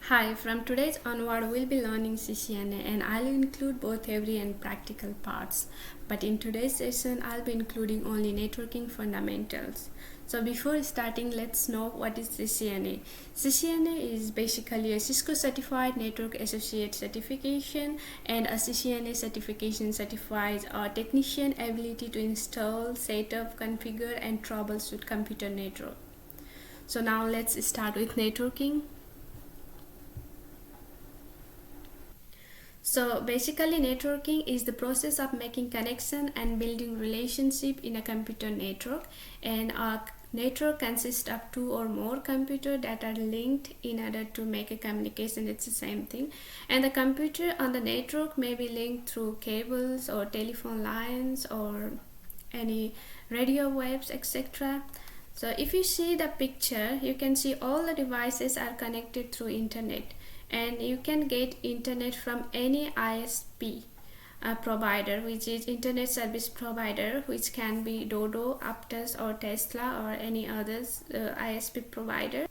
Hi, from today's onward, we'll be learning CCNA and I'll include both theory and practical parts. But in today's session, I'll be including only networking fundamentals. So before starting, let's know what is CCNA. CCNA is basically a Cisco Certified Network Associate certification, and a CCNA certification certifies a technician ability to install, set up, configure and troubleshoot computer network. So now let's start with networking. So basically networking is the process of making connection and building relationship in a computer network, and a network consists of two or more computers that are linked in order to make a communication. It's the same thing, and the computer on the network may be linked through cables or telephone lines or any radio waves, etc. So if you see the picture, you can see all the devices are connected through internet, and you can get internet from any ISP provider, which is internet service provider, which can be Dodo, Aptus or Tesla or any others ISP provider.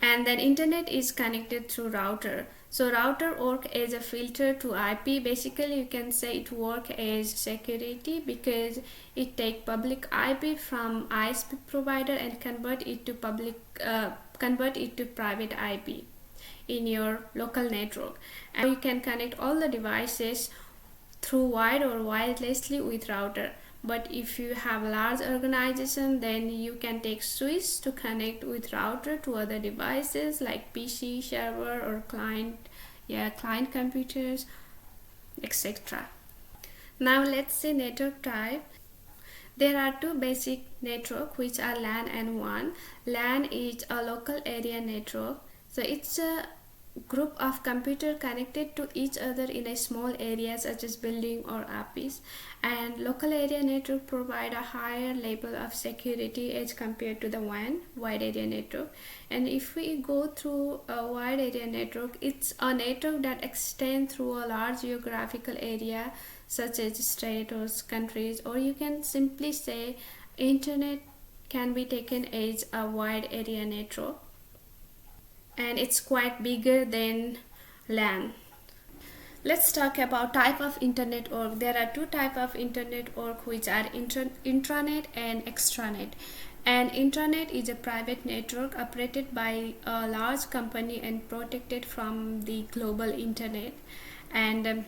And then internet is connected through router. So router work as a filter to IP. Basically you can say it work as security, because it take public IP from ISP provider and convert it to private IP in your local network, and you can connect all the devices through wired or wirelessly with router. But if you have a large organization, then you can take switch to connect with router to other devices like PC, server or client computers, etc. Now let's see network type. There are two basic network, which are LAN and WAN. LAN is a local area network. So it's a group of computers connected to each other in a small area such as building or office, and local area network provide a higher level of security as compared to the WAN, wide area network. And if we go through a wide area network, it's a network that extends through a large geographical area such as states or countries, or you can simply say internet can be taken as a wide area network, and it's quite bigger than LAN. Let's talk about type of internet org. There are two type of internet org, which are intranet and extranet. And intranet is a private network operated by a large company and protected from the global internet. And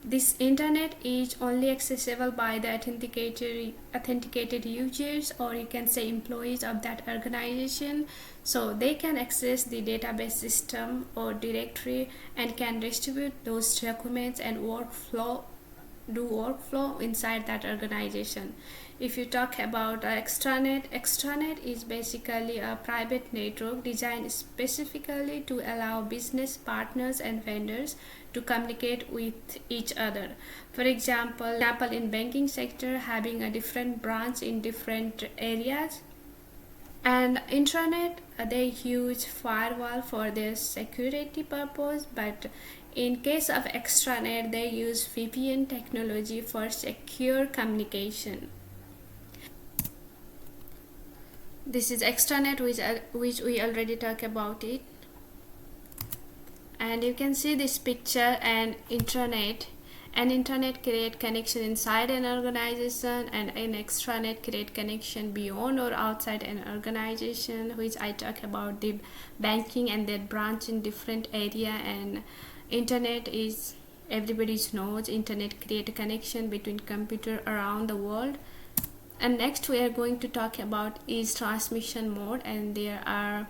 this internet is only accessible by the authenticated users, or you can say employees of that organization. So they can access the database system or directory and can distribute those documents and workflow inside that organization. If you talk about extranet is basically a private network designed specifically to allow business partners and vendors to communicate with each other. For example, in banking sector, having a different branch in different areas. And intranet, they use firewall for their security purpose, but in case of extranet, they use VPN technology for secure communication. This is extranet, which we already talked about it. And you can see this picture. And intranet create connection inside an organization, and an extranet create connection beyond or outside an organization, which I talk about the banking and their branch in different area. And internet is, everybody knows, internet create a connection between computer around the world. And next we are going to talk about is transmission mode, and there are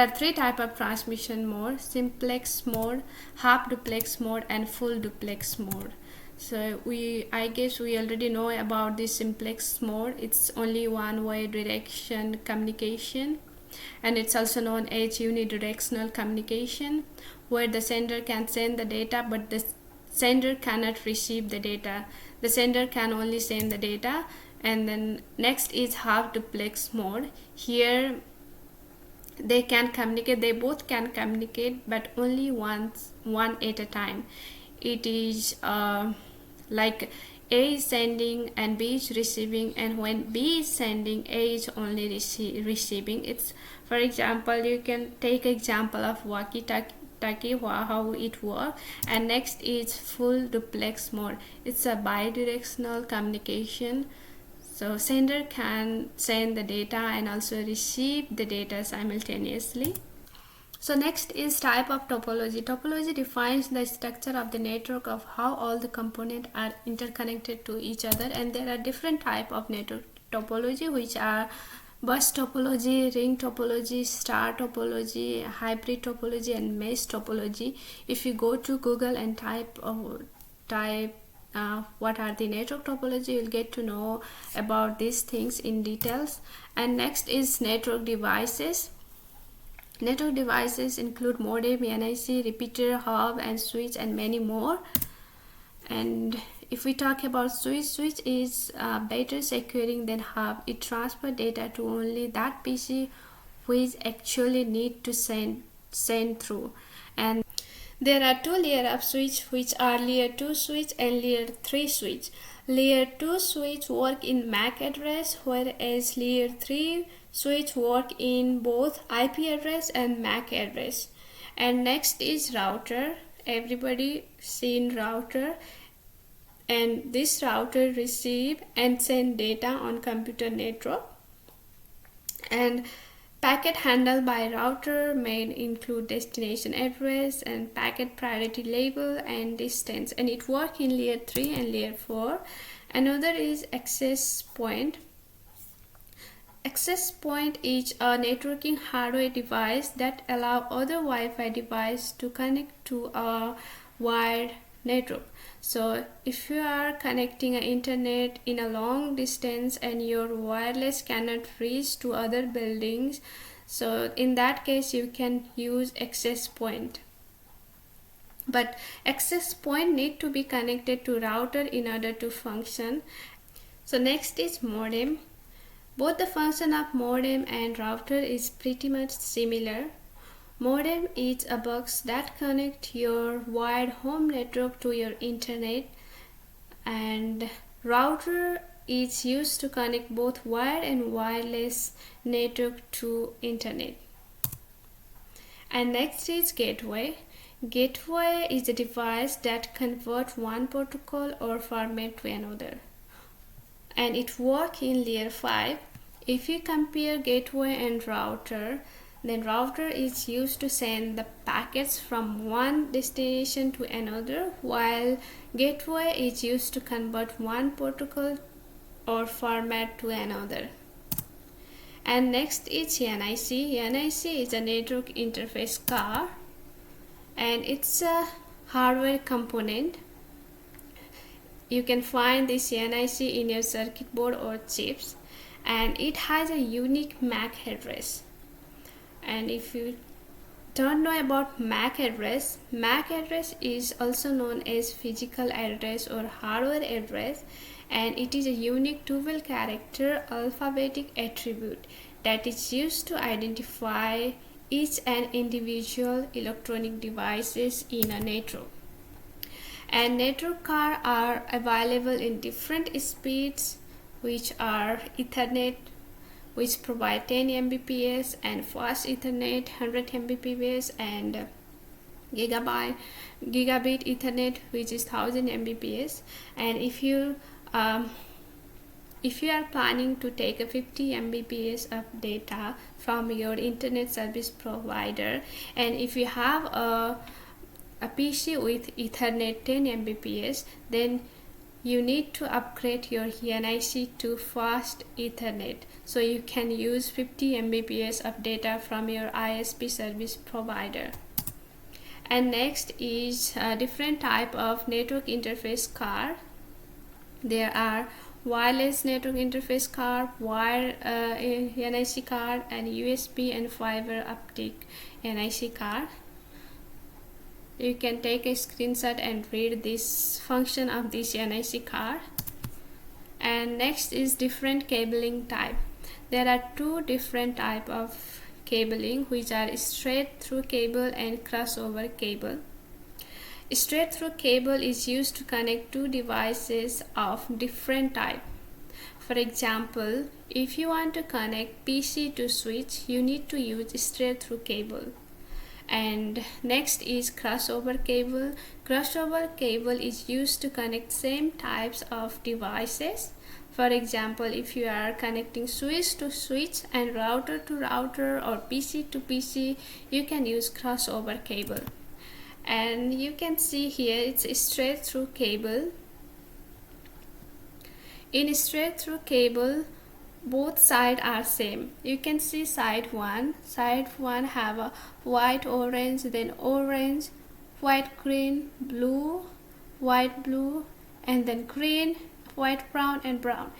three types of transmission mode: simplex mode, half duplex mode and full duplex mode. So I guess we already know about this simplex mode. It's only one way direction communication, and it's also known as unidirectional communication, where the sender can send the data but the sender cannot receive the data. The sender can only send the data. And then next is half duplex mode. Here they both can communicate, but only one at a time. It is like A is sending and B is receiving, and when B is sending, A is only receiving. It's, for example, you can take example of walkie-talkie, how it works. And next is full duplex mode. It's a bidirectional communication, so sender can send the data and also receive the data simultaneously. So next is type of topology. Topology defines the structure of the network of how all the components are interconnected to each other, and there are different type of network topology, which are bus topology, ring topology, star topology, hybrid topology, and mesh topology. If you go to Google and type what are the network topology, you'll get to know about these things in details. And next is network devices. Network devices include modem, NIC, repeater, hub, and switch, and many more. And if we talk about switch is better securing than hub. It transfers data to only that PC which actually need to send through. And there are two layers of switch, which are layer 2 switch and layer 3 switch. Layer 2 switch work in MAC address, whereas layer 3 switch work in both IP address and MAC address. And next is router. Everybody seen router, and this router receive and send data on computer network. And packet handled by router may include destination address and packet priority label and distance, and it works in layer 3 and layer 4. Another is access point. Access point is a networking hardware device that allow other Wi-Fi device to connect to a wired network. So if you are connecting an internet in a long distance and your wireless cannot reach to other buildings, so in that case you can use access point. But access point need to be connected to router in order to function. So next is modem. Both the function of modem and router is pretty much similar. Modem is a box that connects your wired home network to your internet, and router is used to connect both wired and wireless network to internet. And next is gateway. Gateway is a device that converts one protocol or format to another, and it works in layer 5. If you compare gateway and router, then router is used to send the packets from one destination to another, while gateway is used to convert one protocol or format to another. And next is NIC. NIC is a network interface card, and it's a hardware component. You can find this NIC in your circuit board or chips, and it has a unique MAC address. And if you don't know about MAC address is also known as physical address or hardware address, and it is a unique 12 character alphabetic attribute that is used to identify each and individual electronic devices in a network. And network cards are available in different speeds, which are Ethernet, which provide 10 Mbps, and fast Ethernet 100 Mbps, and gigabit Ethernet, which is 1000 Mbps. And if you are planning to take a 50 Mbps of data from your internet service provider, and if you have a PC with Ethernet 10 Mbps, then you need to upgrade your NIC to fast Ethernet, so you can use 50 Mbps of data from your ISP service provider. And next is a different type of network interface card. There are wireless network interface card, wire NIC card, and USB and fiber optic NIC card. You can take a screenshot and read this function of this NIC card. And next is different cabling type. There are two different type of cabling, which are straight through cable and crossover cable. Straight through cable is used to connect two devices of different type. For example, if you want to connect PC to switch, you need to use straight through cable. And next is crossover cable. Crossover cable is used to connect same types of devices. For example, if you are connecting switch to switch and router to router or PC to PC, you can use crossover cable. And you can see here it's a straight through cable. In straight through cable, both sides are same. You can see side 1 have a white orange, then orange, white green, blue, white blue, and then green, white brown, and brown.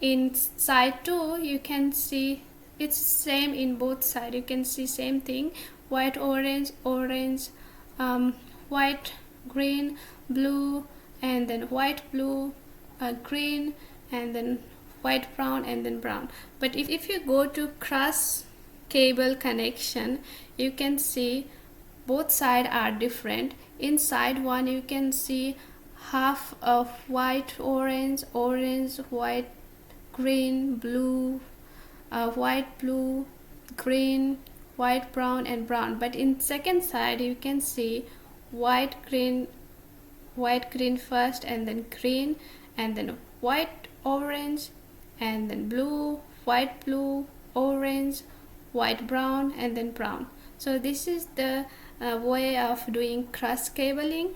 In side 2 you can see it's same in both sides. You can see same thing, white orange, orange, white green, blue, and then white blue, green, and then white brown, and then brown. But if you go to cross cable connection, you can see both sides are different. Inside one you can see half of white orange, orange, white green, blue, white blue, green, white brown, and brown. But in second side you can see white green first, and then green, and then white orange, and then blue, white blue, orange, white brown, and then brown. So this is the way of doing cross cabling.